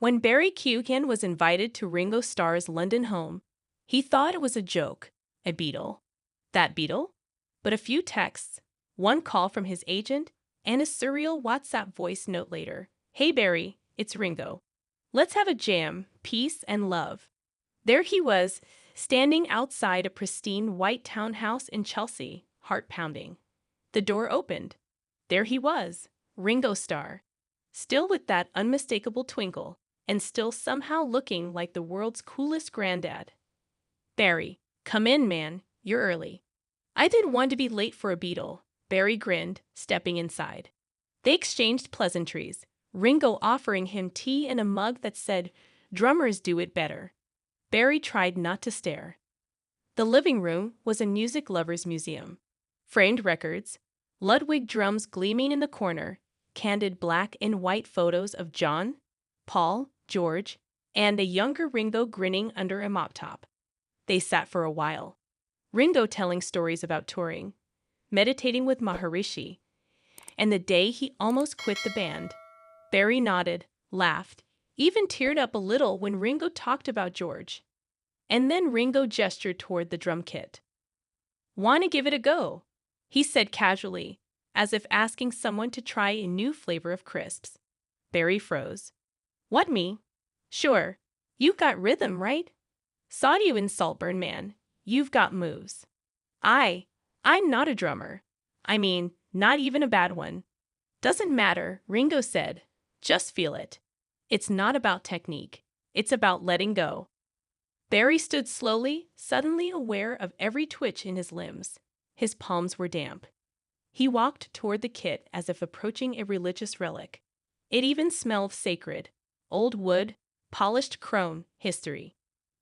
When Barry Keoghan was invited to Ringo Starr's London home, he thought it was a joke, a Beatle. That Beatle? But a few texts, one call from his agent, and a surreal WhatsApp voice note later. Hey Barry, it's Ringo. Let's have a jam, peace and love. There he was, standing outside a pristine white townhouse in Chelsea, heart pounding. The door opened. There he was, Ringo Starr, still with that unmistakable twinkle, and still somehow looking like the world's coolest granddad. Barry, come in, man, you're early. I didn't want to be late for a Beatle, Barry grinned, stepping inside. They exchanged pleasantries, Ringo offering him tea in a mug that said, "Drummers do it better." Barry tried not to stare. The living room was a music lover's museum. Framed records, Ludwig drums gleaming in the corner, candid black and white photos of John, Paul, George, and a younger Ringo grinning under a mop top. They sat for a while, Ringo telling stories about touring, meditating with Maharishi, and the day he almost quit the band. Barry nodded, laughed, even teared up a little when Ringo talked about George. And then Ringo gestured toward the drum kit. "Want to give it a go?" he said casually, as if asking someone to try a new flavor of crisps. Barry froze. "What, me? Sure. You've got rhythm, right? Saw you in Saltburn, man. You've got moves." I'm not a drummer. I mean, not even a bad one." "Doesn't matter," Ringo said. "Just feel it. It's not about technique. It's about letting go." Barry stood slowly, suddenly aware of every twitch in his limbs. His palms were damp. He walked toward the kit as if approaching a religious relic. It even smelled sacred. Old wood, polished chrome, history.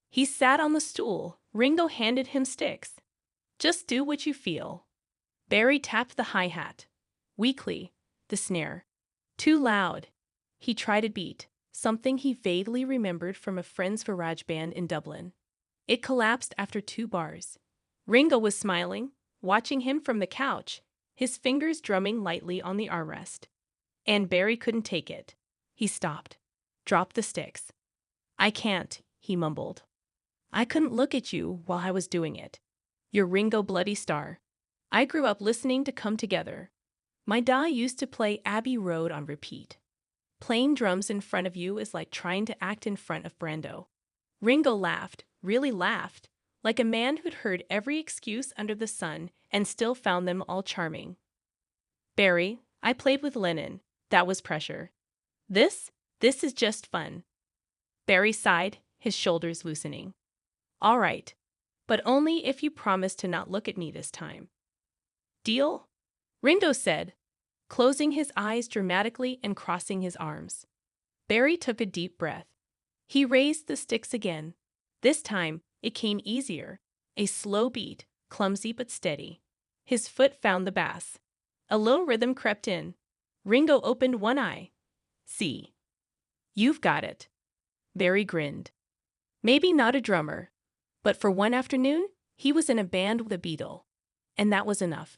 He sat on the stool. Ringo handed him sticks. "Just do what you feel." Barry tapped the hi-hat. Weakly, the snare. Too loud. He tried a beat, something he vaguely remembered from a friend's garage band in Dublin. It collapsed after 2 bars. Ringo was smiling, watching him from the couch, his fingers drumming lightly on the armrest. And Barry couldn't take it. He stopped. Dropped the sticks. "I can't," he mumbled. "I couldn't look at you while I was doing it. You're Ringo Bloody Starr. I grew up listening to Come Together. My da used to play Abbey Road on repeat. Playing drums in front of you is like trying to act in front of Brando." Ringo laughed, really laughed, like a man who'd heard every excuse under the sun and still found them all charming. "Barry, I played with Lennon. That was pressure. This is just fun." Barry sighed, his shoulders loosening. "All right, but only if you promise to not look at me this time." "Deal?" Ringo said, closing his eyes dramatically and crossing his arms. Barry took a deep breath. He raised the sticks again. This time, it came easier, a slow beat, clumsy but steady. His foot found the bass. A little rhythm crept in. Ringo opened one eye. "See. You've got it." Barry grinned. Maybe not a drummer, but for one afternoon, he was in a band with a Beatle. And that was enough.